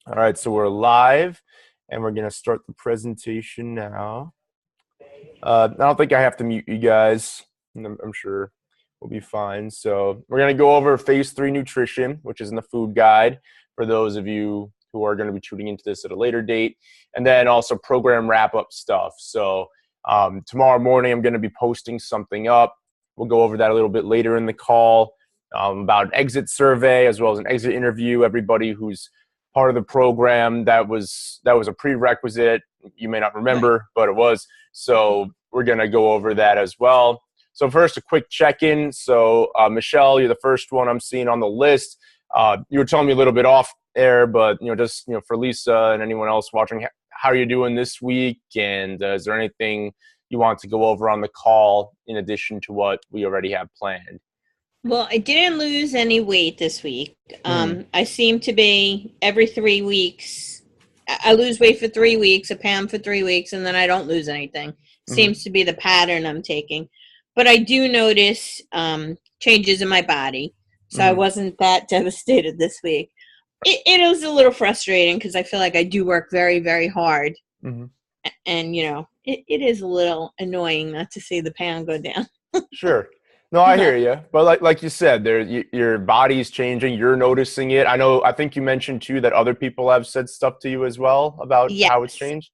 All right, so we're live and we're going to start the presentation now. I don't think I have to mute you guys. I'm sure we'll be fine. So, we're going to go over phase 3 nutrition, which is in the food guide for those of you who are going to be tuning into this at a later date, and then also program wrap up stuff. So, tomorrow morning, I'm going to be posting something up. We'll go over that a little bit later in the call about an exit survey as well as an exit interview. Everybody who's part of the program that was a prerequisite. You may not remember, but it was. So we're going to go over that as well. So first, a quick check-in. So Michelle, you're the first one I'm seeing on the list. You were telling me a little bit off air, but just for Lisa and anyone else watching, how are you doing this week? And is there anything you want to go over on the call in addition to what we already have planned? Well, I didn't lose any weight this week. Mm. I seem to be every 3 weeks. I lose weight for 3 weeks, a pound for 3 weeks, and then I don't lose anything. Mm-hmm. Seems to be the pattern I'm taking. But I do notice changes in my body. So I Mm-hmm. wasn't that devastated this week. It was a little frustrating because I feel like I do work very, very hard. Mm-hmm. And, it is a little annoying not to see the pound go down. Sure. No, I hear you. But like you said, your body's changing. You're noticing it. I think you mentioned too that other people have said stuff to you as well about how it's Yes. changed.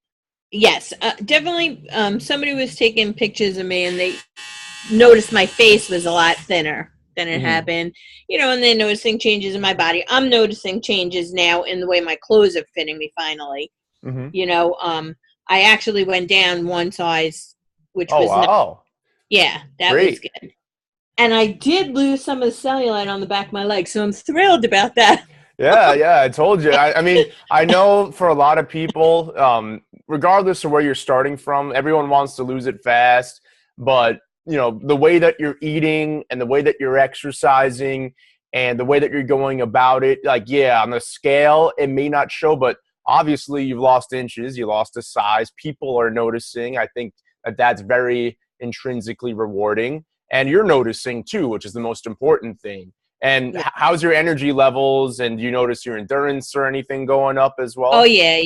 Yes, definitely. Somebody was taking pictures of me and they noticed my face was a lot thinner than it Mm-hmm. had been, and they're noticing changes in my body. I'm noticing changes now in the way my clothes are fitting me finally. Mm-hmm. I actually went down one size, which Oh was nice. wow, Yeah, that was great. good. And I did lose some of the cellulite on the back of my leg, so I'm thrilled about that. Yeah, I told you. I mean, I know for a lot of people, regardless of where you're starting from, everyone wants to lose it fast. But, the way that you're eating and the way that you're exercising and the way that you're going about it, like, yeah, on the scale, it may not show, but obviously you've lost inches, you lost a size. People are noticing. I think that that's very intrinsically rewarding. And you're noticing too, which is the most important thing. And Yeah. how's your energy levels? And do you notice your endurance or anything going up as Oh well? yeah.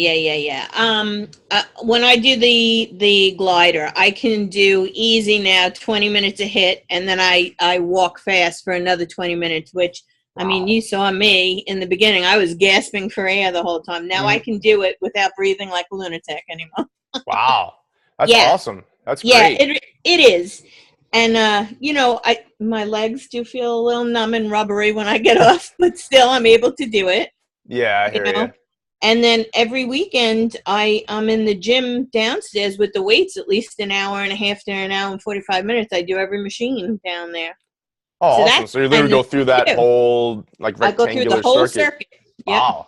When I do the glider, I can do easy now, 20 minutes a hit, and then I walk fast for another 20 minutes. Which I mean, Wow. you saw me in the beginning; I was gasping for air the whole time. Now I Mhm. can do it without breathing like a lunatic anymore. Wow. That's Yeah, awesome. That's yeah, great. it is, and I my legs do feel a little numb and rubbery when I get off, but still I'm able to do it. Yeah, I You hear you. know. And then every weekend, I'm in the gym downstairs with the weights at least an hour and a half to an hour and 45 minutes. I do every machine down there. Oh, So awesome. that's So you literally kind of go through nice that too. whole like I go through the rectangular whole circuit. circuit. Yep. Wow.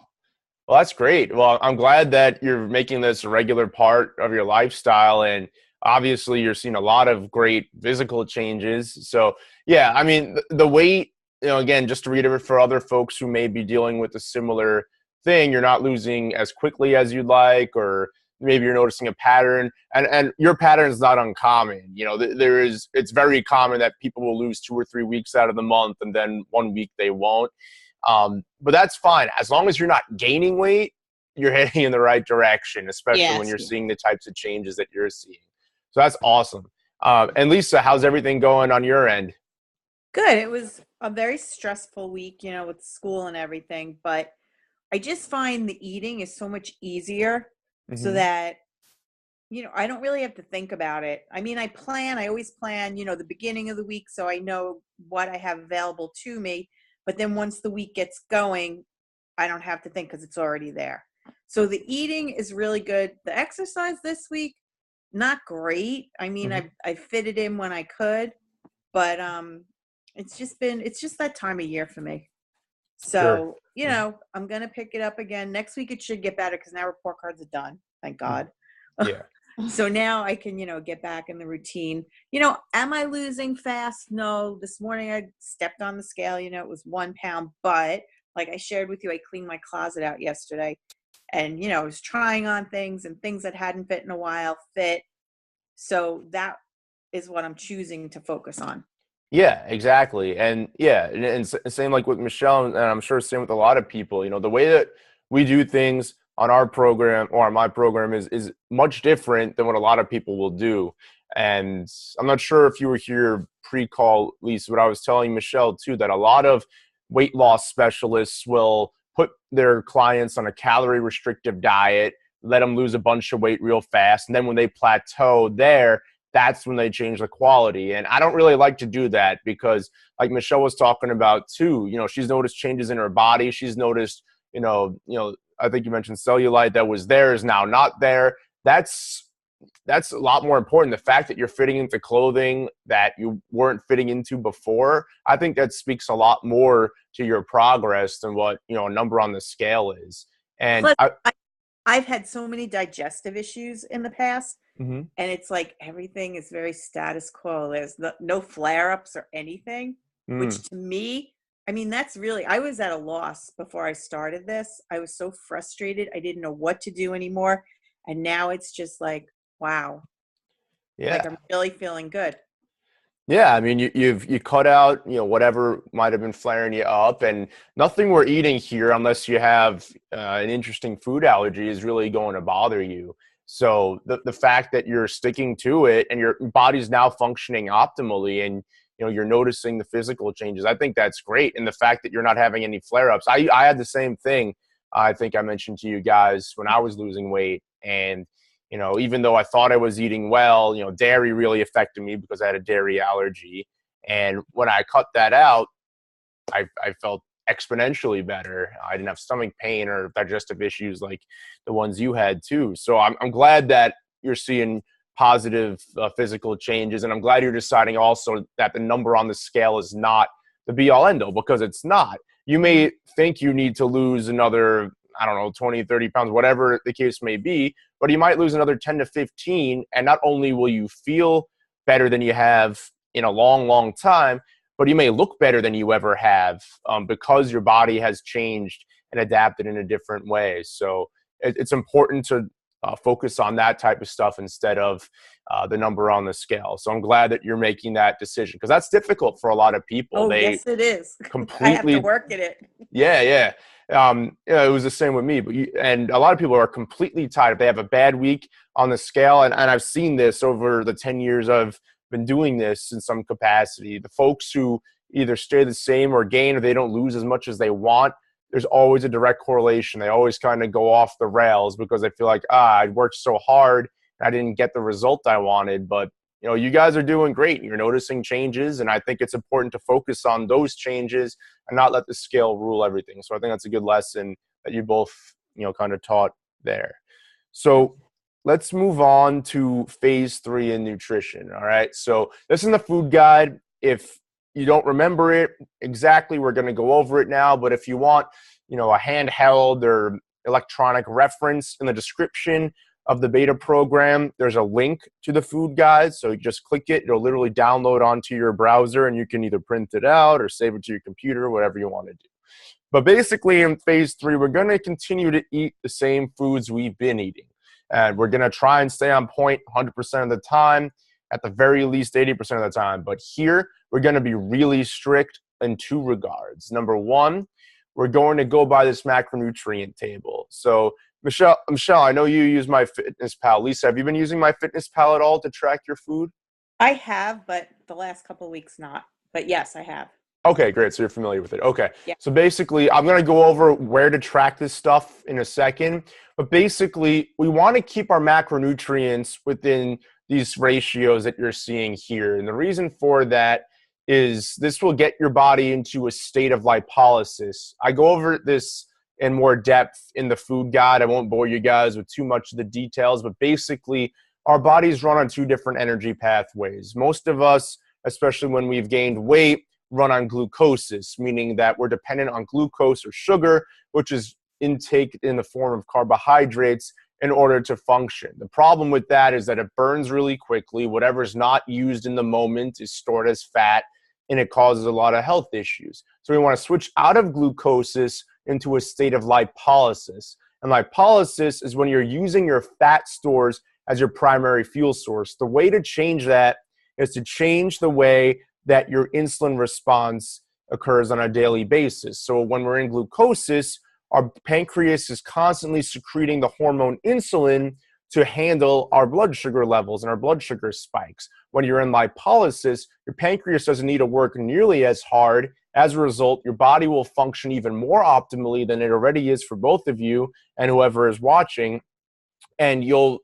Well, that's great. Well, I'm glad that you're making this a regular part of your lifestyle. And obviously, you're seeing a lot of great physical changes. So, yeah, I mean, the weight, again, just to reiterate for other folks who may be dealing with a similar thing, you're not losing as quickly as you'd like, or maybe you're noticing a pattern. And your pattern is not uncommon. It's very common that people will lose 2 or 3 weeks out of the month, and then one week they won't. But that's fine. As long as you're not gaining weight, you're heading in the right direction, especially when Yes. you're seeing the types of changes that you're seeing. So that's awesome. And Lisa, how's everything going on your end? Good. It was a very stressful week, with school and everything, but I just find the eating is so much easier so Mm-hmm. that, I don't really have to think about it. I mean, I always plan, the beginning of the week so I know what I have available to me. But then once the week gets going, I don't have to think because it's already there. So the eating is really good. The exercise this week, not great. I mean, Mm-hmm. I fit it in when I could, but it's just that time of year for me. Sure. So, I'm gonna pick it up again. Next week it should get better because now report cards are done. Thank Mm-hmm. God. Yeah. So now I can, get back in the routine. Am I losing fast? No. This morning I stepped on the scale, it was 1 pound, but like I shared with you, I cleaned my closet out yesterday and, I was trying on things and things that hadn't fit in a while fit. So that is what I'm choosing to focus on. Yeah, exactly. And yeah, and same like with Michelle, and I'm sure same with a lot of people, the way that we do things on our program or on my program is much different than what a lot of people will do. And I'm not sure if you were here pre-call, Lisa, but I was telling Michelle too that a lot of weight loss specialists will put their clients on a calorie restrictive diet, let them lose a bunch of weight real fast. And then when they plateau there, that's when they change the quality. And I don't really like to do that because, like Michelle was talking about too, she's noticed changes in her body. She's noticed, I think you mentioned cellulite that was there is now not there. That's a lot more important. The fact that you're fitting into clothing that you weren't fitting into before, I think that speaks a lot more to your progress than what, a number on the scale is. And Plus, I've had so many digestive issues in the past, and it's like everything is very status quo. There's no flare-ups or anything, which to me, I mean, that's really, I was at a loss before I started this. I was so frustrated. I didn't know what to do anymore. And now it's just like, wow. Yeah. Like I'm really feeling good. Yeah, I mean, you cut out, whatever might have been flaring you up, and nothing we're eating here, unless you have an interesting food allergy, is really going to bother you. So the fact that you're sticking to it and your body's now functioning optimally, and you're noticing the physical changes, I think that's great. And the fact that you're not having any flare-ups, I had the same thing. I think I mentioned to you guys when I was losing weight, and even though I thought I was eating well, dairy really affected me because I had a dairy allergy. And when I cut that out, I felt exponentially better. I didn't have stomach pain or digestive issues like the ones you had too. So I'm glad that you're seeing positive physical changes. And I'm glad you're deciding also that the number on the scale is not the be all end all, because it's not. You may think you need to lose another, 20, 30 pounds, whatever the case may be, but you might lose another 10 to 15. And not only will you feel better than you have in a long, long time, but you may look better than you ever have because your body has changed and adapted in a different way. So it's important to focus on that type of stuff instead of the number on the scale. So I'm glad that you're making that decision, because that's difficult for a lot of people. Oh, yes, it is. Completely, I have to work at it. Yeah. It was the same with me, and a lot of people are completely tired if they have a bad week on the scale. And I've seen this over the 10 years I've been doing this in some capacity. The folks who either stay the same or gain, or they don't lose as much as they want, there's always a direct correlation. They always kind of go off the rails because they feel like, I worked so hard and I didn't get the result I wanted. But you guys are doing great. You're noticing changes, and I think it's important to focus on those changes and not let the scale rule everything. So I think that's a good lesson that you both, kind of taught there. So let's move on to phase 3 in nutrition. All right. So this is the food guide. If you don't remember it exactly, we're going to go over it now. But if you want, a handheld or electronic reference, in the description of the beta program, there's a link to the food guide. So you just click it. It'll literally download onto your browser, and you can either print it out or save it to your computer, whatever you want to do. But basically in phase 3, we're going to continue to eat the same foods we've been eating. And we're going to try and stay on point 100% of the time, at the very least 80% of the time. But here, we're going to be really strict in 2 regards. Number 1, we're going to go by this macronutrient table. So Michelle, I know you use MyFitnessPal. Lisa, have you been using MyFitnessPal at all to track your food? I have, but the last couple of weeks not. But yes, I have. Okay, great. So you're familiar with it. Okay. Yeah. So basically, I'm going to go over where to track this stuff in a second. But basically, we want to keep our macronutrients within these ratios that you're seeing here. And the reason for that is this will get your body into a state of lipolysis. I go over this in more depth in the food guide. I won't bore you guys with too much of the details, but basically, our bodies run on 2 different energy pathways. Most of us, especially when we've gained weight, run on glucosis, meaning that we're dependent on glucose or sugar, which is intake in the form of carbohydrates, in order to function. The problem with that is that it burns really quickly. Whatever's not used in the moment is stored as fat, and it causes a lot of health issues. So we want to switch out of glucosis into a state of lipolysis. And lipolysis is when you're using your fat stores as your primary fuel source. The way to change that is to change the way that your insulin response occurs on a daily basis. So when we're in glucosis, our pancreas is constantly secreting the hormone insulin to handle our blood sugar levels and our blood sugar spikes. When you're in lipolysis, your pancreas doesn't need to work nearly as hard. As a result, your body will function even more optimally than it already is for both of you and whoever is watching. And you'll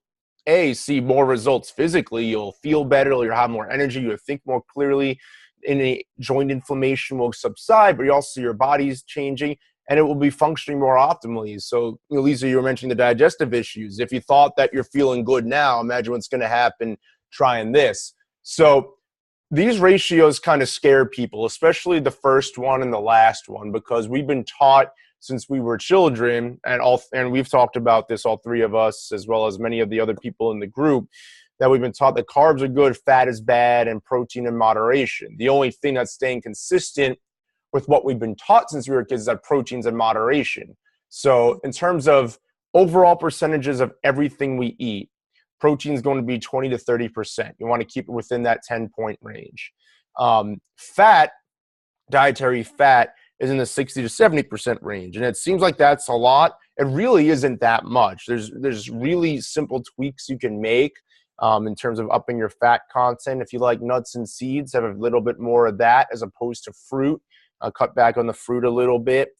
see more results physically. You'll feel better. You'll have more energy. You'll think more clearly. Any joint inflammation will subside, but you also see your body's changing, and it will be functioning more optimally. So, Lisa, you were mentioning the digestive issues. If you thought that you're feeling good now, imagine what's going to happen trying this. So these ratios kind of scare people, especially the first one and the last one, because we've been taught since we were children, and we've talked about this, all three of us, as well as many of the other people in the group, that we've been taught that carbs are good, fat is bad, and protein in moderation. The only thing that's staying consistent with what we've been taught since we were kids is that protein's in moderation. So in terms of overall percentages of everything we eat, protein is going to be 20 to 30%. You want to keep it within that 10-point range. Dietary fat, is in the 60 to 70% range. And it seems like that's a lot. It really isn't that much. There's really simple tweaks you can make in terms of upping your fat content. If you like nuts and seeds, have a little bit more of that as opposed to fruit. Cut back on the fruit a little bit.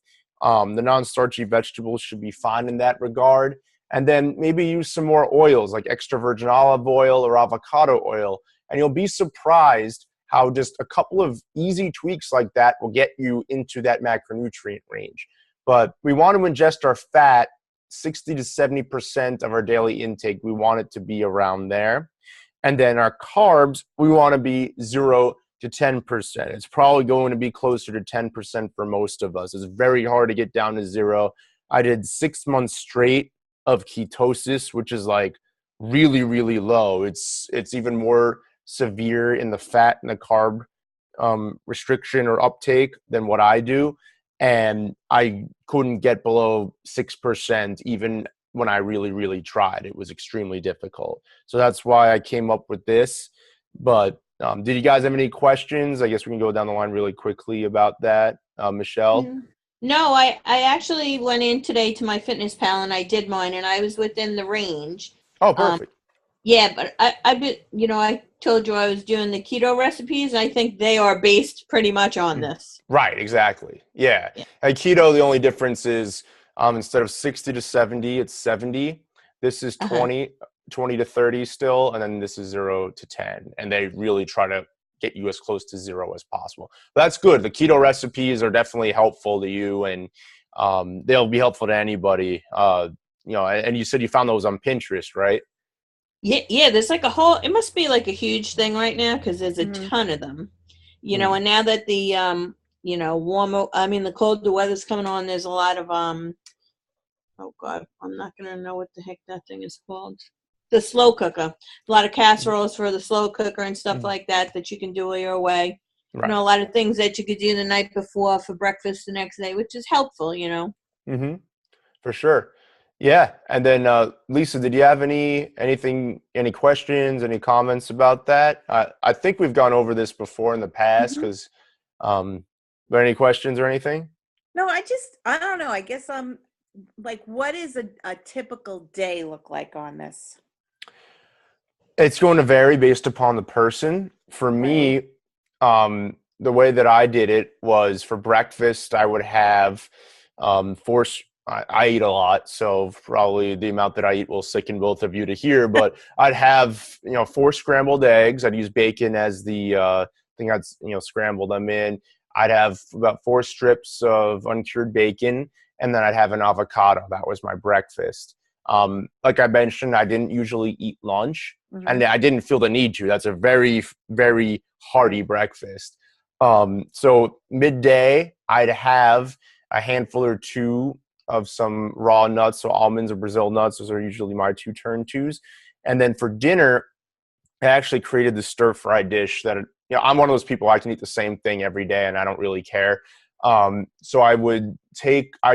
The non-starchy vegetables should be fine in that regard. And then maybe use some more oils like extra virgin olive oil or avocado oil. And you'll be surprised how just a couple of easy tweaks like that will get you into that macronutrient range. But we want to ingest our fat 60 to 70% of our daily intake. We want it to be around there. And then our carbs, we want to be 0 to 10%. It's probably going to be closer to 10% for most of us. It's very hard to get down to 0. I did 6 months straight of ketosis, which is like really, really low. It's even more severe in the fat and the carb restriction or uptake than what I do. And I couldn't get below 6% even when I really, really tried. It was extremely difficult. So that's why I came up with this. But did you guys have any questions? I guess we can go down the line really quickly about that. Michelle? No, I actually went in today to my fitness pal and I did mine and I was within the range. Oh, perfect. Yeah, but I told you I was doing the keto recipes. I think they are based pretty much on this. Right, exactly. Yeah. At keto, the only difference is instead of 60 to 70, it's 70. This is 20 to 30 still, and then this is 0 to 10. And they really try to get you as close to 0 as possible. But that's good. The keto recipes are definitely helpful to you, and they'll be helpful to anybody. And you said you found those on Pinterest, right? Yeah, there's like it must be like a huge thing right now because there's a ton of them, and now that the, the colder weather's coming on, there's a lot of, oh God, I'm not going to know what the heck that thing is called. The slow cooker. A lot of casseroles for the slow cooker and stuff like that you can do your way. Right. A lot of things that you could do the night before for breakfast the next day, which is helpful, Mm-hmm. For sure. Yeah. And then, Lisa, did you have any questions, any comments about that? I think we've gone over this before in the past because, but any questions or anything? No, I don't know. I guess what is a typical day look like on this? It's going to vary based upon the person. For me, the way that I did it was for breakfast, I would have I eat a lot, so probably the amount that I eat will sicken both of you to hear, but I'd have, 4 scrambled eggs. I'd use bacon as the thing I'd, scramble them in. I'd have about 4 strips of uncured bacon, and then I'd have an avocado. That was my breakfast. Like I mentioned, I didn't usually eat lunch, and I didn't feel the need to. That's a very, very hearty breakfast. So midday, I'd have a handful or 2 of some raw nuts, so almonds or Brazil nuts. Those are usually my 2 turn-tos. And then for dinner, I actually created the stir-fry dish that, I'm one of those people, I can eat the same thing every day and I don't really care. So I'd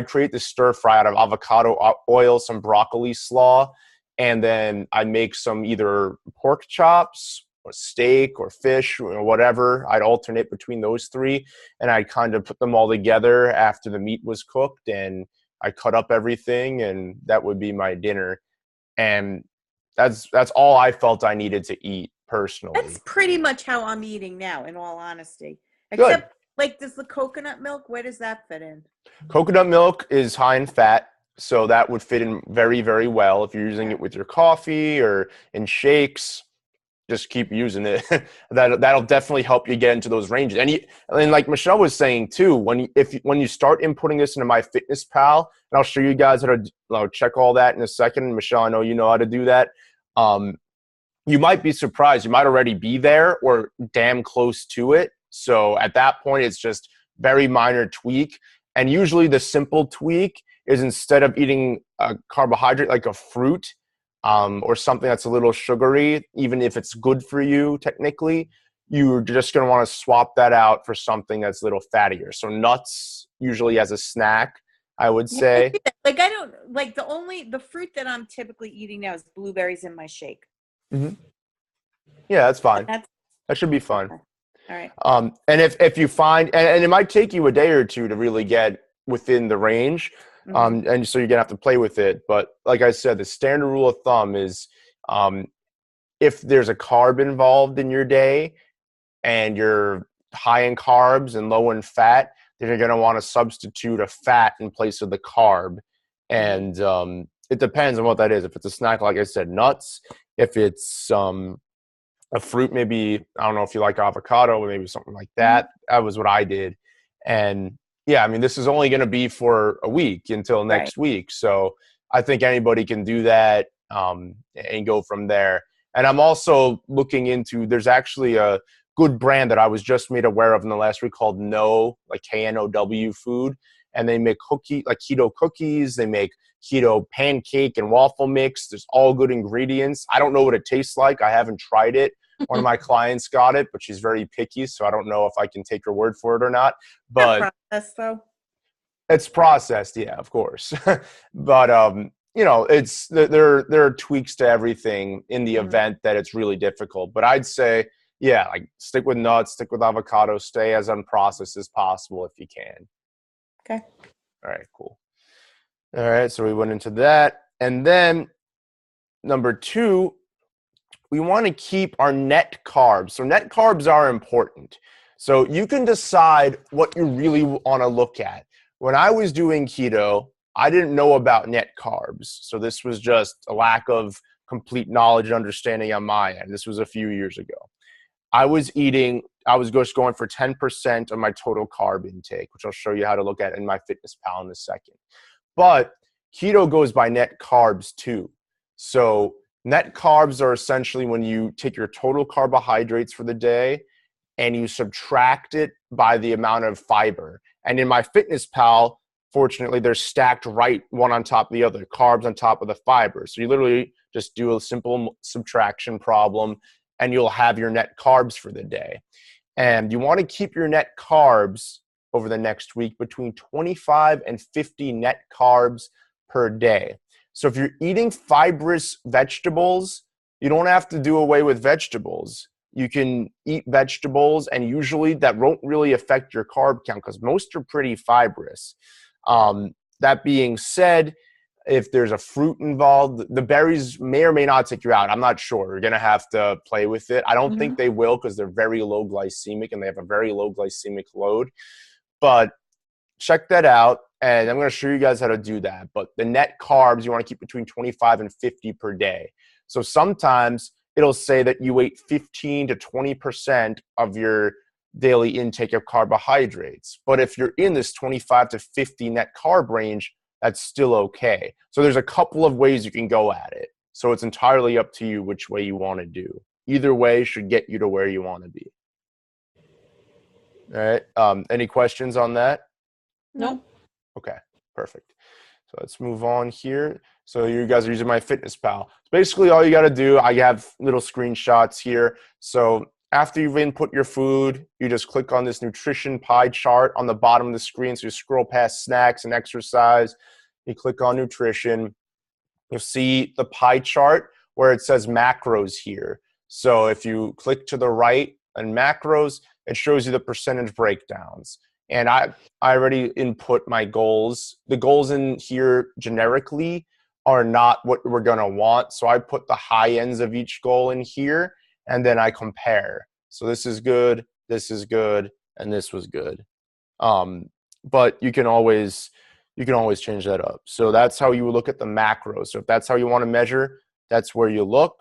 create the stir-fry out of avocado oil, some broccoli slaw, and then I'd make some either pork chops or steak or fish or whatever. I'd alternate between those 3, and I'd kind of put them all together after the meat was cooked and I cut up everything, and that would be my dinner. And that's all I felt I needed to eat personally. That's pretty much how I'm eating now, in all honesty. Good. Except, like, does the coconut milk, where does that fit in? Coconut milk is high in fat, so that would fit in very, very well if you're using it with your coffee or in shakes. Just keep using it. That'll definitely help you get into those ranges. And like Michelle was saying too, when you start inputting this into MyFitnessPal, and I'll show you guys how to check all that in a second. Michelle, I know you know how to do that. You might be surprised. You might already be there or damn close to it. So at that point, it's just very minor tweak. And usually the simple tweak is, instead of eating a carbohydrate like a fruit, or something that's a little sugary, even if it's good for you technically, you're just going to want to swap that out for something that's a little fattier. So nuts, usually as a snack, I would say. Like, I don't like the fruit that I'm typically eating now is blueberries in my shake. Mm-hmm. Yeah, that's fine. That should be fun. All right. And if you find, and it might take you a day or two to really get within the range. And so you're going to have to play with it. But like I said, the standard rule of thumb is, if there's a carb involved in your day and you're high in carbs and low in fat, then you're going to want to substitute a fat in place of the carb. And it depends on what that is. If it's a snack, like I said, nuts. If it's a fruit, maybe, I don't know if you like avocado, or maybe something like that. That was what I did. And yeah, I mean, this is only going to be for a week until next week. So I think anybody can do that, and go from there. And I'm also looking into, there's actually a good brand that I was just made aware of in the last week called No, like KNOW food. And they make keto cookies. They make keto pancake and waffle mix. There's all good ingredients. I don't know what it tastes like. I haven't tried it. One of my clients got it, but she's very picky, so I don't know if I can take her word for it or not. But processed, though. It's processed, yeah, of course. But it's there are tweaks to everything in the event that it's really difficult. But I'd say, yeah, like, stick with nuts, stick with avocado, stay as unprocessed as possible if you can. Okay. All right, cool. All right, so we went into that. And then number 2, we want to keep our net carbs. So net carbs are important. So you can decide what you really want to look at. When I was doing keto, I didn't know about net carbs. So this was just a lack of complete knowledge and understanding on my end. This was a few years ago. I was just going for 10% of my total carb intake, which I'll show you how to look at in MyFitnessPal in a second. But keto goes by net carbs too. So net carbs are essentially when you take your total carbohydrates for the day and you subtract it by the amount of fiber. And in MyFitnessPal, fortunately, they're stacked right one on top of the other, carbs on top of the fiber. So you literally just do a simple subtraction problem and you'll have your net carbs for the day. And you want to keep your net carbs over the next week between 25 and 50 net carbs per day. So if you're eating fibrous vegetables, you don't have to do away with vegetables. You can eat vegetables, and usually that won't really affect your carb count because most are pretty fibrous. That being said, if there's a fruit involved, the berries may or may not take you out. I'm not sure. You're going to have to play with it. I don't think they will because they're very low glycemic and they have a very low glycemic load. But check that out, and I'm going to show you guys how to do that. But the net carbs, you want to keep between 25 and 50 per day. So sometimes it'll say that you ate 15 to 20% of your daily intake of carbohydrates. But if you're in this 25 to 50 net carb range, that's still okay. So there's a couple of ways you can go at it. So it's entirely up to you which way you want to do. Either way should get you to where you want to be. All right. Any questions on that? No. Okay, perfect. So let's move on here. So you guys are using MyFitnessPal. So basically all you got to do, I have little screenshots here. So after you've input your food, you just click on this nutrition pie chart on the bottom of the screen. So you scroll past snacks and exercise. You click on nutrition. You'll see the pie chart where it says macros here. So if you click to the right on macros, it shows you the percentage breakdowns. And I already input my goals. The goals in here generically are not what we're going to want. So I put the high ends of each goal in here, and then I compare. So this is good, and this was good. But you can always change that up. So that's how you look at the macros. So if that's how you want to measure, that's where you look.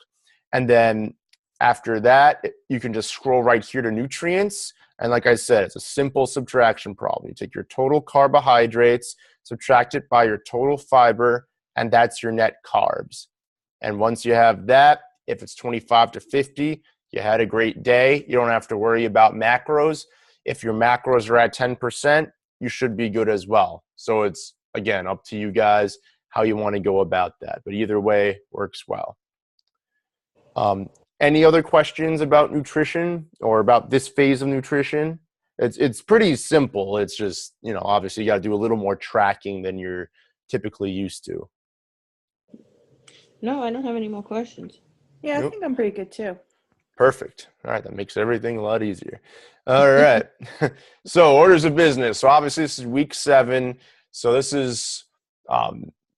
And then after that, you can just scroll right here to nutrients. And like I said, it's a simple subtraction problem. You take your total carbohydrates, subtract it by your total fiber, and that's your net carbs. And once you have that, if it's 25 to 50, you had a great day. You don't have to worry about macros. If your macros are at 10%, you should be good as well. So it's, again, up to you guys how you want to go about that. But either way works well. Any other questions about nutrition or about this phase of nutrition? It's pretty simple. It's just, obviously you got to do a little more tracking than you're typically used to. No, I don't have any more questions. Yeah, Nope. I think I'm pretty good too. Perfect. All right. That makes everything a lot easier. All right. So orders of business. So obviously this is week 7. So this is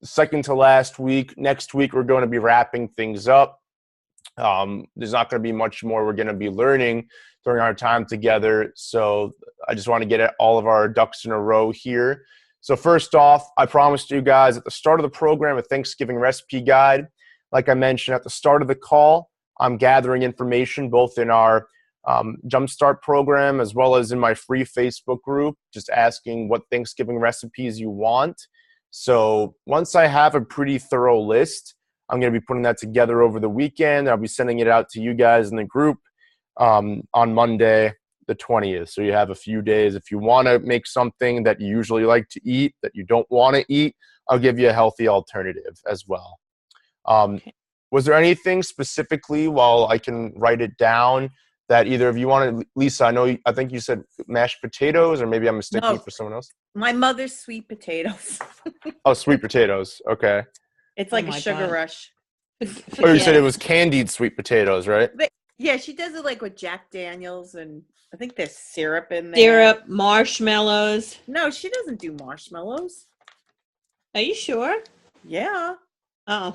second to last week. Next week, we're going to be wrapping things up. There's not going to be much more we're going to be learning during our time together. So I just want to get all of our ducks in a row here. So first off, I promised you guys at the start of the program a Thanksgiving recipe guide. Like I mentioned at the start of the call, I'm gathering information both in our Jumpstart program as well as in my free Facebook group, just asking what Thanksgiving recipes you want. So once I have a pretty thorough list, I'm going to be putting that together over the weekend. I'll be sending it out to you guys in the group on Monday, the 20th. So you have a few days. If you want to make something that you usually like to eat that you don't want to eat, I'll give you a healthy alternative as well. Okay. Was there anything specifically, while I can write it down, that either of you wanted? Lisa, I think you said mashed potatoes, or maybe I'm mistaking you for someone else. My mother's sweet potatoes. Oh, sweet potatoes. Okay. It's like a my sugar God. rush. Oh, you said it was candied sweet potatoes, right? But yeah, she does it like with Jack Daniels, and I think there's syrup in there. Syrup, marshmallows. No, she doesn't do marshmallows. Are you sure? Yeah. Oh,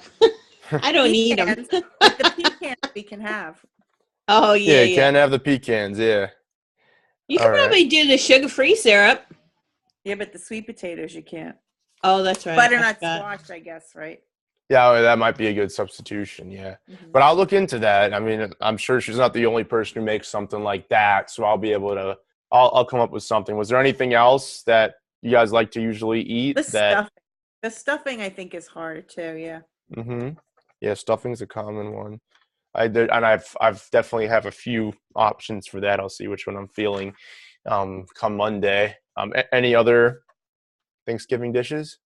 I don't eat them. But the pecans we can have. Oh, Yeah, yeah, you can't have the pecans. Yeah. You All could right. probably do the sugar-free syrup. Yeah, but the sweet potatoes you can't. Oh, that's right. Butternut squash, I guess, right? Yeah, that might be a good substitution. Yeah. Mm-hmm. But I'll look into that. I mean, I'm sure she's not the only person who makes something like that. So I'll be able to, I'll come up with something. Was there anything else that you guys like to usually eat? The stuffing, I think, is harder too. Yeah. Mm-hmm. Yeah, stuffing's a common one. I've definitely have a few options for that. I'll see which one I'm feeling come Monday. Any other Thanksgiving dishes?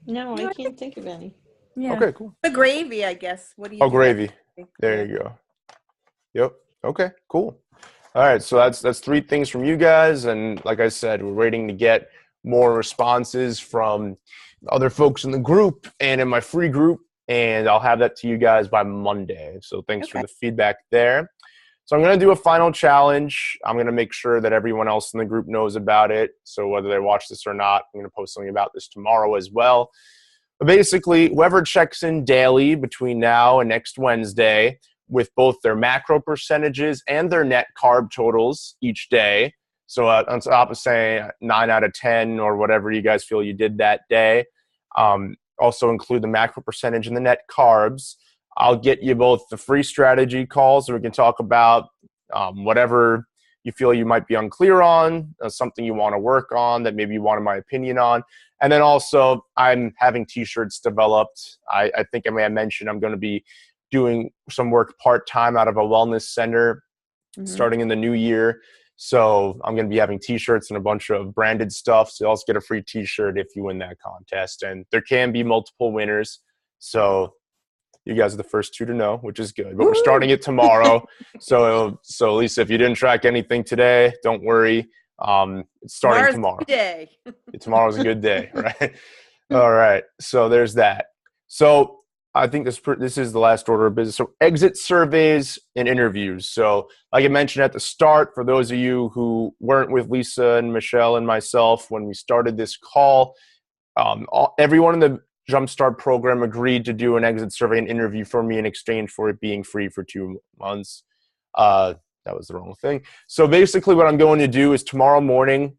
No, I can't think of any. Yeah. Okay, cool. The gravy, I guess. What do you? Oh, gravy. There you go. Yep. Okay, cool. All right, so that's 3 things from you guys, and like I said, we're waiting to get more responses from other folks in the group and in my free group, and I'll have that to you guys by Monday. So thanks for the feedback there. So I'm going to do a final challenge. I'm going to make sure that everyone else in the group knows about it. So whether they watch this or not, I'm going to post something about this tomorrow as well. But basically, whoever checks in daily between now and next Wednesday with both their macro percentages and their net carb totals each day, so on top of saying 9 out of 10 or whatever you guys feel you did that day, also include the macro percentage and the net carbs. I'll get you both the free strategy calls so we can talk about whatever you feel you might be unclear on, something you want to work on that maybe you wanted my opinion on. And then also I'm having t-shirts developed. I think I may have mentioned I'm going to be doing some work part-time out of a wellness center starting in the new year. So I'm going to be having t-shirts and a bunch of branded stuff. So you'll also get a free t-shirt if you win that contest. And there can be multiple winners. So you guys are the first 2 to know, which is good. But we're starting it tomorrow. So Lisa, if you didn't track anything today, don't worry. It's starting tomorrow. Tomorrow's a good day, right? All right. So there's that. So I think this is the last order of business. So exit surveys and interviews. So like I mentioned at the start, for those of you who weren't with Lisa and Michelle and myself when we started this call, everyone in the Jumpstart program agreed to do an exit survey and interview for me in exchange for it being free for 2 months. That was the wrong thing. So basically what I'm going to do is tomorrow morning,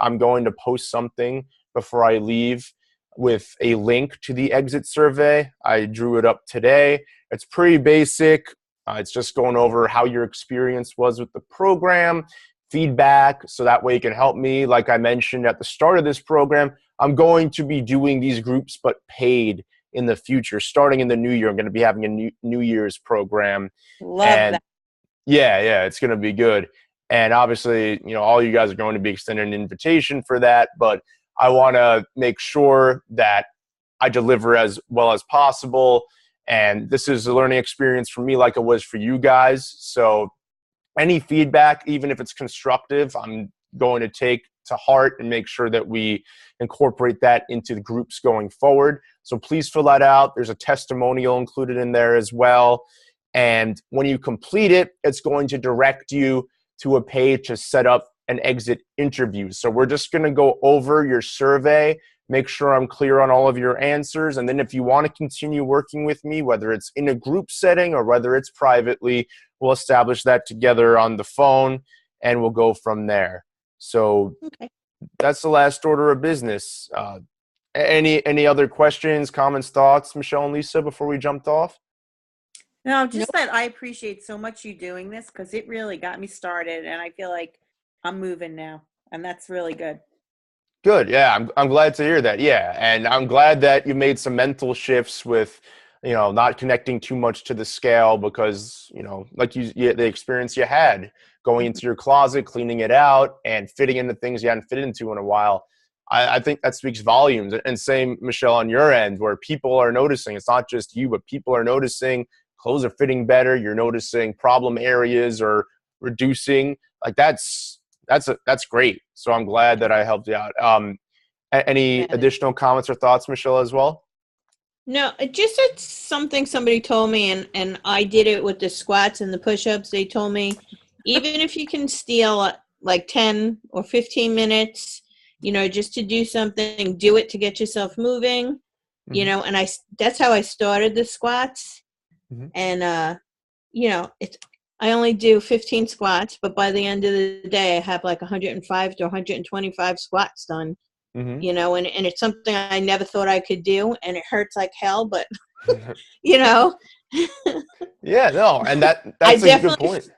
I'm going to post something before I leave with a link to the exit survey. I drew it up today. It's pretty basic. It's just going over how your experience was with the program, feedback, so that way you can help me. Like I mentioned at the start of this program, I'm going to be doing these groups but paid in the future. Starting in the new year, I'm going to be having a New Year's program. Love that. Yeah, it's going to be good. And obviously, all you guys are going to be extended an invitation for that, but I want to make sure that I deliver as well as possible. And this is a learning experience for me like it was for you guys. So any feedback, even if it's constructive, I'm going to take to heart and make sure that we incorporate that into the groups going forward. So please fill that out. There's a testimonial included in there as well. And when you complete it, it's going to direct you to a page to set up an exit interview. So we're just going to go over your survey, make sure I'm clear on all of your answers. And then if you want to continue working with me, whether it's in a group setting or whether it's privately, we'll establish that together on the phone and we'll go from there. So That's the last order of business. Any other questions, comments, thoughts, Michelle and Lisa, before we jumped off? No, just that I appreciate so much you doing this because it really got me started and I feel like I'm moving now and that's really good. Good. Yeah, I'm glad to hear that. Yeah, and I'm glad that you made some mental shifts with, not connecting too much to the scale because, like the experience you had going into your closet, cleaning it out, and fitting in the things you hadn't fit into in a while. I think that speaks volumes. And same, Michelle, on your end, where people are noticing. It's not just you, but people are noticing clothes are fitting better. You're noticing problem areas are reducing. Like that's great. So I'm glad that I helped you out. Any additional comments or thoughts, Michelle, as well? No, it just it's something somebody told me, and I did it with the squats and the push-ups. They told me, even if you can steal like 10 or 15 minutes, just to do something, do it to get yourself moving, and that's how I started the squats. Mm-hmm. And, I only do 15 squats, but by the end of the day, I have like 105 to 125 squats done. Mm-hmm. And it's something I never thought I could do, and it hurts like hell, but Yeah, no, and that's a good point.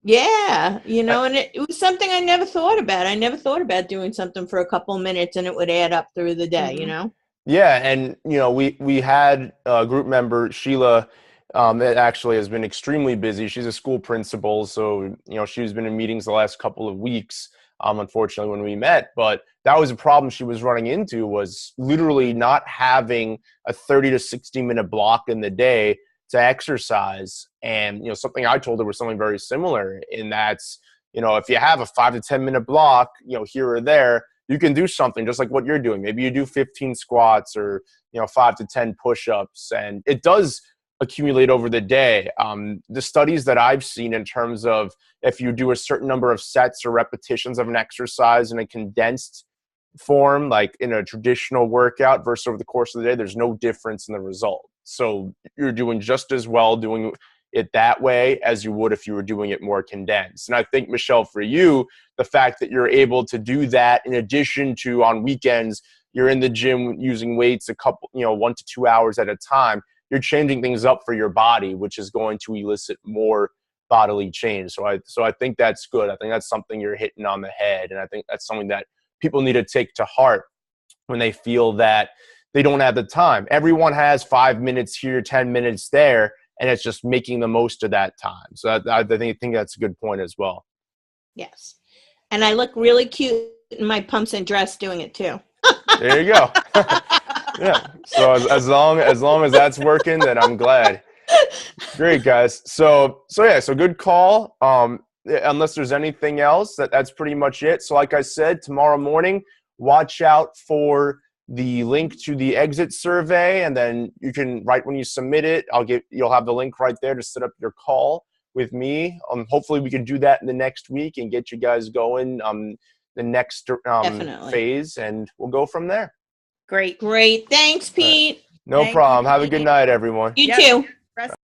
Yeah, and it was something I never thought about. I never thought about doing something for a couple minutes and it would add up through the day, Mm-hmm. Yeah, and we had a group member, Sheila, that actually has been extremely busy. She's a school principal, so she's been in meetings the last couple of weeks. Unfortunately, when we met, but that was a problem she was running into, was literally not having a 30 to 60 minute block in the day to exercise. And something I told her was something very similar, in that if you have a 5 to 10 minute block, here or there, you can do something just like what you're doing. Maybe you do 15 squats or 5 to 10 push-ups, and it does accumulate over the day. The studies that I've seen in terms of if you do a certain number of sets or repetitions of an exercise in a condensed form, like in a traditional workout versus over the course of the day, there's no difference in the result. So you're doing just as well doing it that way as you would if you were doing it more condensed. And I think, Michelle, for you, the fact that you're able to do that in addition to on weekends, you're in the gym using weights a couple, 1 to 2 hours at a time, you're changing things up for your body, which is going to elicit more bodily change. So I think that's good. I think that's something you're hitting on the head. And I think that's something that people need to take to heart when they feel that they don't have the time. Everyone has 5 minutes here, 10 minutes there, and it's just making the most of that time. So I think that's a good point as well. Yes. And I look really cute in my pumps and dress doing it too. There you go. Yeah. So as long as that's working, then I'm glad. Great, guys. So good call. Unless there's anything else, that's pretty much it. So like I said, tomorrow morning, watch out for the link to the exit survey, and then you can, right when you submit it, you'll have the link right there to set up your call with me. Hopefully we can do that in the next week and get you guys going the next Definitely. phase, and we'll go from there. Great. Great. Thanks, Pete. No Thank problem. you, Have a good Pete. night, everyone. You Yep. too.